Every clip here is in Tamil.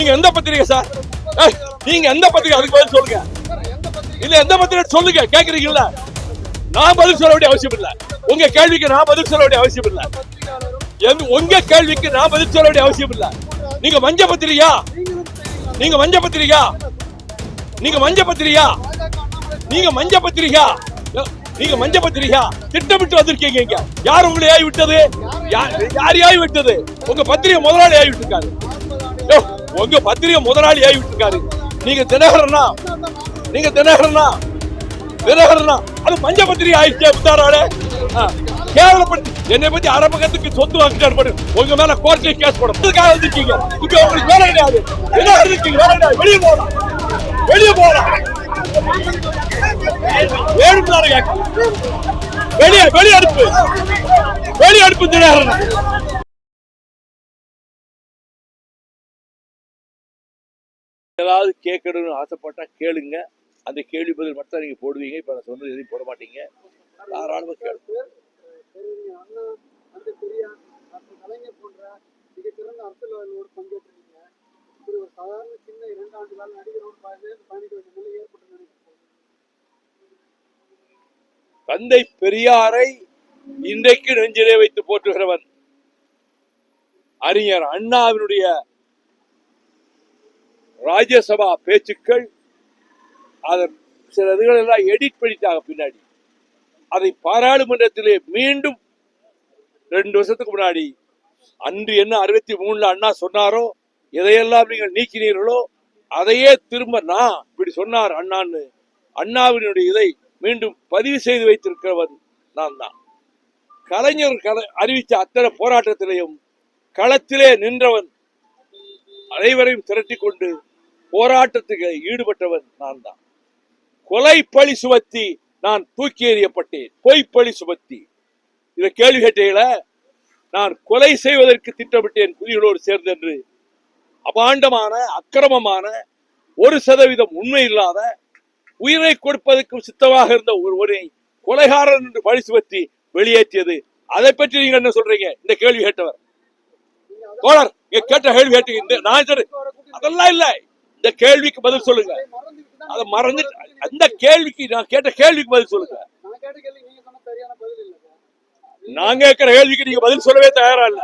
நீங்க எந்த பத்திரிகை சார்? நீங்க எந்த பத்திரிகை? அதுக்கு பதில் சொல்லுங்க. இல்ல எந்த பத்திரிகை சொல்லுங்க. கேக்குறீங்கல்ல, நான் பதில் சொல்ல வேண்டிய அவசியம் இல்ல. உங்க கேள்விக்கு நான் பதில் சொல்ல வேண்டிய அவசியம் இல்ல. உங்க கேள்விக்கு நான் பதில் சொல்ல வேண்டிய அவசியம் இல்ல. நீங்க மஞ்ச பத்திரிகையா? நீங்க மஞ்ச பத்திரிகையா? நீங்க மஞ்ச பத்திரிகையா? நீங்க மஞ்ச பத்திரிகையா? நீங்க மஞ்ச பத்திரிகையா? திட்டமிட்டு வந்திருக்கீங்க. இங்க யார் உங்களை ஆகி விட்டது? யார் ஆகி விட்டது? உங்க பத்திரிகை முதலாளி ஆகி விட்டுருக்காரு. உங்க பத்திரிகை முதலாளி ஆகி விட்டுருக்காரு. நீங்க தினகரனா? நீங்க தினகரனா? தினகரனா? அது மஞ்ச பத்திரிகை ஆயிடுச்சு. விட்டாராளே கேவலப்பட்டு என்னை பத்தி அரபகத்துக்கு சொத்து வாங்கிட்டாரு. உங்க மேல கோர்ட்ல கேஸ் போடும். வந்துருக்கீங்க. இப்ப உங்களுக்கு வேலை கிடையாது. என்ன இருக்கீங்க? வேலை கிடையாது. வெளியே போகலாம். வெளியே போகலாம். வெளியே வெளியே அனுப்பு. வெளியே அனுப்பு தினகரனா. ஏதாவது கேட்கணும்னு ஆசைப்பட்டா கேளுங்க. அந்த கேள்வி பதில் மட்டும் நீங்க போடுவீங்க. இப்ப நான் சொன்னது எதையும் போட மாட்டீங்க. தாராளமா கேளுங்க. தந்தை பெரியாரை இன்றைக்கு நெஞ்சிலே வைத்து போற்றுகிறவன் அறிஞர் அண்ணாவினுடைய ராஜ்யசபா பேச்சுக்கள், அதன் சில இதுகள் எல்லாம் எடிட் பண்ணிட்டாங்க பின்னாடி. அதை பாராளுமன்றத்திலே மீண்டும் 2 வருஷத்துக்கு முன்னாடி அன்று என்ன 63 அண்ணா சொன்னாரோ, எதையெல்லாம் நீங்கள் நீக்கினீர்களோ அதையே திரும்ப நான் இப்படி சொன்னார் அண்ணான்னு அண்ணாவினுடைய இதை மீண்டும் பதிவு செய்து வைத்திருக்கிறவன் நான் தான். கலைஞர் அறிவித்த அத்தனை போராட்டத்திலையும் களத்திலே நின்றவன், அனைவரையும் திரட்டி கொண்டு போராட்டத்துக்கு ஈடுபட்டவன் நான் தான். கொலை பழி சுமத்தி நான் தூக்கி எறியப்பட்டேன். பொய்ப்பழி சுமத்தி. இதை கேள்வி கேட்டீங்கள, நான் கொலை செய்வதற்கு திட்டமிட்டேன் புலிகளோடு சேர்ந்து என்று அபாண்டமான அக்கிரமமான 1% உண்மை இல்லாத உயிரை கொடுப்பதற்கும் சித்தமாக இருந்த ஒருவரை கொலைகாரன் என்று பழி சுமத்தி வெளியேற்றியது. அதை பற்றி நீங்க என்ன சொல்றீங்க? இந்த கேள்வி கேட்டவர் தோழர் கேட்ட கேள்வி கேட்டீங்க. நான் அதெல்லாம் இல்ல. இந்த கேள்விக்கு பதில் சொல்லுங்க. அதை மறந்து அந்த கேள்விக்கு நான் கேட்ட கேள்விக்கு பதில் சொல்லுங்க. நான் கேட்கிற கேள்விக்கு நீங்க பதில் சொல்லவே தயாரா இல்ல.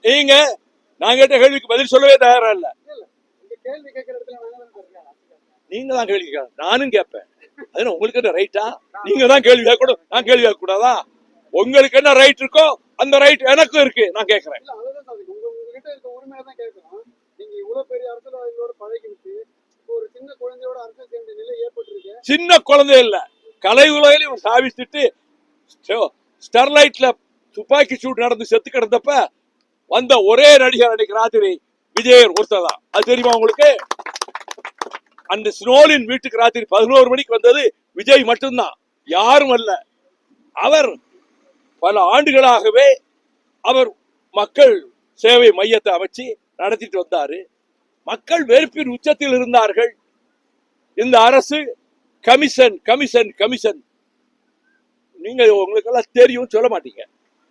நீங்க நான் கேட்ட கேள்விக்கு பதில் சொல்லவே தயாரா இல்ல. நீங்க தான் கேள்வி கேட்க, நானும் கேட்பேன். அது உங்களுக்கு என்ன ரைட்டா? நீங்க தான் கேள்வி கேட்கணும், நான் கேள்வி கேட்க கூடாதா? உங்களுக்கு என்ன ரைட் இருக்கோ அந்த ரைட் எனக்கும் இருக்கு. நான் கேட்கிறேன். சின்ன குழந்தை இல்ல, கலை உலகிலும் சாவிச்சுட்டு ஸ்டெர்லைட்ல துப்பாக்கி சூடு நடந்து செத்து கிடந்தப்ப வந்த ஒரே நடிகர் அன்னைக்கு ராத்திரி விஜயர் ஒருத்தர் தான். அது தெரியுமா உங்களுக்கு? அந்த ஸ்னோலின் வீட்டுக்கு ராத்திரி 11 மணிக்கு வந்தது விஜய் மட்டும்தான், யாரும் அல்ல. அவர் பல ஆண்டுகளாகவே அவர் மக்கள் சேவை மையத்தை அமைச்சு நடத்திட்டு வந்தாரு. மக்கள் வெறுப்பின் உச்சத்தில் இருந்தார்கள். இந்த அரசு கமிஷன் கமிஷன் கமிஷன், நீங்க உங்களுக்கெல்லாம் தெரியும், சொல்ல மாட்டீங்க.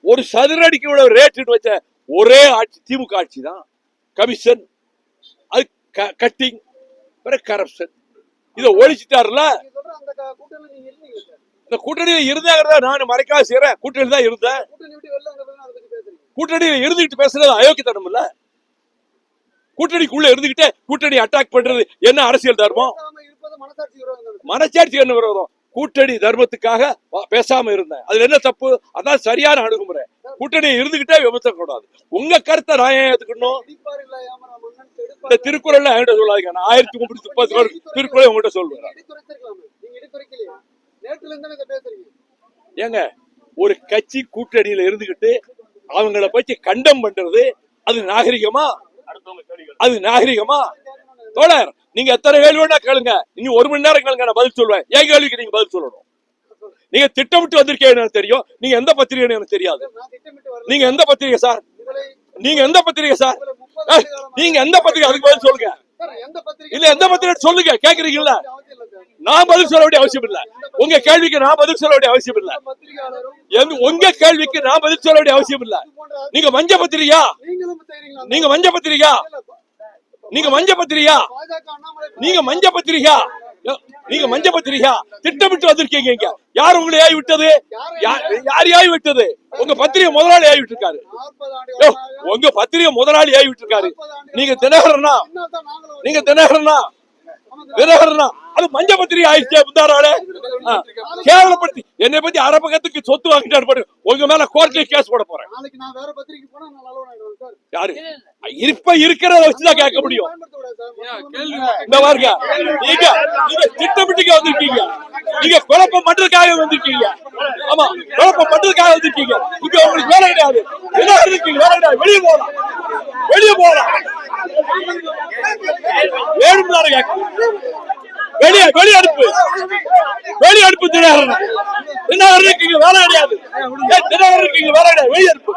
ஒரு சதுரடிக்கு இவ்வளவு ரேட் வச்ச ஒரே ஆட்சி திமுக ஆட்சி தான். கமிஷன், அது கட்டிங், கரப்ஷன், இதை ஒழிச்சிட்டாருல. இந்த கூட்டணியில இருந்தாங்க, நான் மறைக்காத செய்யறேன். கூட்டணி தான் இருந்தேன். கூட்டணியில இருந்துகிட்டு பேசுறது அயோக்கியத்தனம் இல்ல. கூட்டணிக்குள்ள இருந்துகிட்டே கூட்டணி அட்டாக் பண்றது என்ன அரசியல் தர்மம்? மனசாட்சி என்ன விரோதம்? கூட்டணி தர்மத்துக்காக பேசாம இருந்தேன். அதுல என்ன தப்பு? அதான் சரியான அணுகுமுறை. கூட்டணி இருந்துகிட்டே விமர்சனம் கூடாது. உங்க கருத்தை நான் ஏன் ஏத்துக்கணும்? இந்த திருக்குறள் என்கிட்ட சொல்லாதீங்க. நான் 1330 திருக்குறளை உங்ககிட்ட சொல்லுவேன். ஏங்க, ஒரு கட்சி கூட்டணியில இருந்துகிட்டு அவங்கள பத்தி கண்டம் பண்றது அது நாகரிகமா? அது நாகரிகமா? தோழர், நீங்க எத்தனை கேள்வி வேணா கேளுங்க. இன்னும் 1 மணி நேரம் கேளுங்க, நான் பதில் சொல்லுவேன். என் கேள்விக்கு நீங்க பதில் சொல்லணும். நீங்க திட்டமிட்டு வந்திருக்கீங்க எனக்கு தெரியும். நீங்க எந்த பத்திரிகை எனக்கு தெரியாது. நீங்க எந்த பத்திரிகை சார்? நீங்க எந்த பத்திரிகை சார்? நீங்க எந்த பத்திரிகை? அதுக்கு பதில் சொல்லுங்க. இல்ல எந்த பத்திரிகை சொல்லுங்க. கேக்குறீங்கல்ல, நான் பதில் சொல்ல வேண்டிய அவசியம் இல்ல. உங்க கேள்விக்கு நான் பதில் சொல்ல வேண்டிய அவசியம் இல்ல. உங்க கேள்விக்கு நான் பதில் சொல்ல வேண்டிய அவசியம் இல்ல. நீங்க மஞ்ச பத்திரிகையா? நீங்க மஞ்ச பத்திரிகையா? நீங்க மஞ்ச பத்திரிகா, நீங்க மஞ்ச பத்திரிகா திட்டமிட்டு வந்திருக்கீங்க. இங்க யார் உங்களை ஏவி விட்டது? யார் ஏவி விட்டது? உங்க பத்திரிகை முதலாளி ஏவி விட்டுருக்காரு. உங்க பத்திரிகை முதலாளி ஏவி விட்டுருக்காரு. நீங்க தினகரனா அது மஞ்ச பத்திரிகை ஆயிடுச்சு. முந்தாராளே கேவலப்படுத்தி என்னை பத்தி அரை பக்கத்துக்கு சொத்து வாங்கிட்டாரு. உங்க மேல கோர்ட்ல கேஸ் போட போறேன். யாரு இப்ப இருக்கிறத வச்சுதான் கேட்க முடியும். இந்த பாருங்க, நீங்க திட்டமிட்டு வந்திருக்கீங்க. நீங்க குழப்பம் பண்றதுக்காக வந்திருக்கீங்க. ஆமா, குழப்பம் பண்றதுக்காக வந்திருக்கீங்க. இங்க உங்களுக்கு வேலை கிடையாது. என்ன இருக்கீங்க? வேலை கிடையாது. வெளியே போகலாம். வேணும்னாரு கேட்க வெளியே அனுப்பு தினகரன். தினகரன் இருக்கீங்க, வேலை கிடையாது. தினகரன் இருக்கீங்க, வேலை கிடையாது. வெளியே அனுப்பு.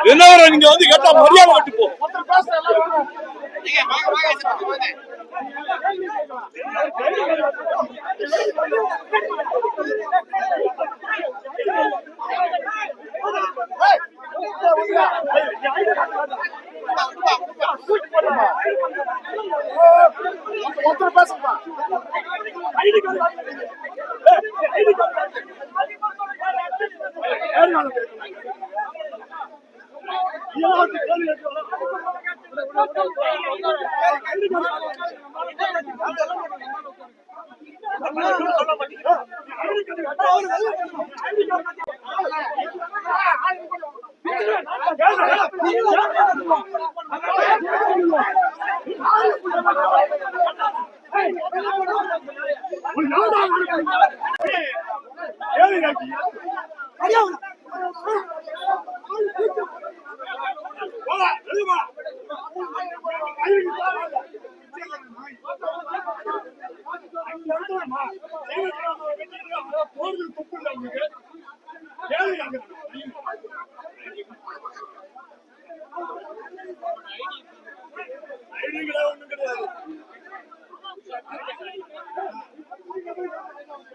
தினகரன் நீங்க வந்து கேட்டா மரியாதை கட்டு போ.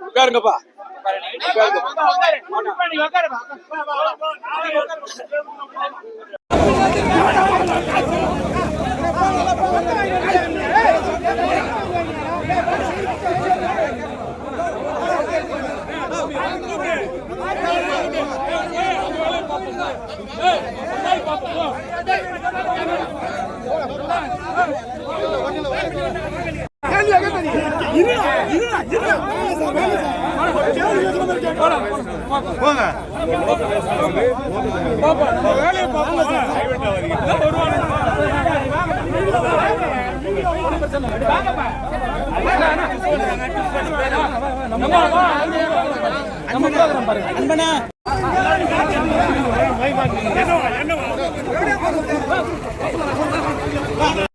உட்காருங்கப்பா. நம்ம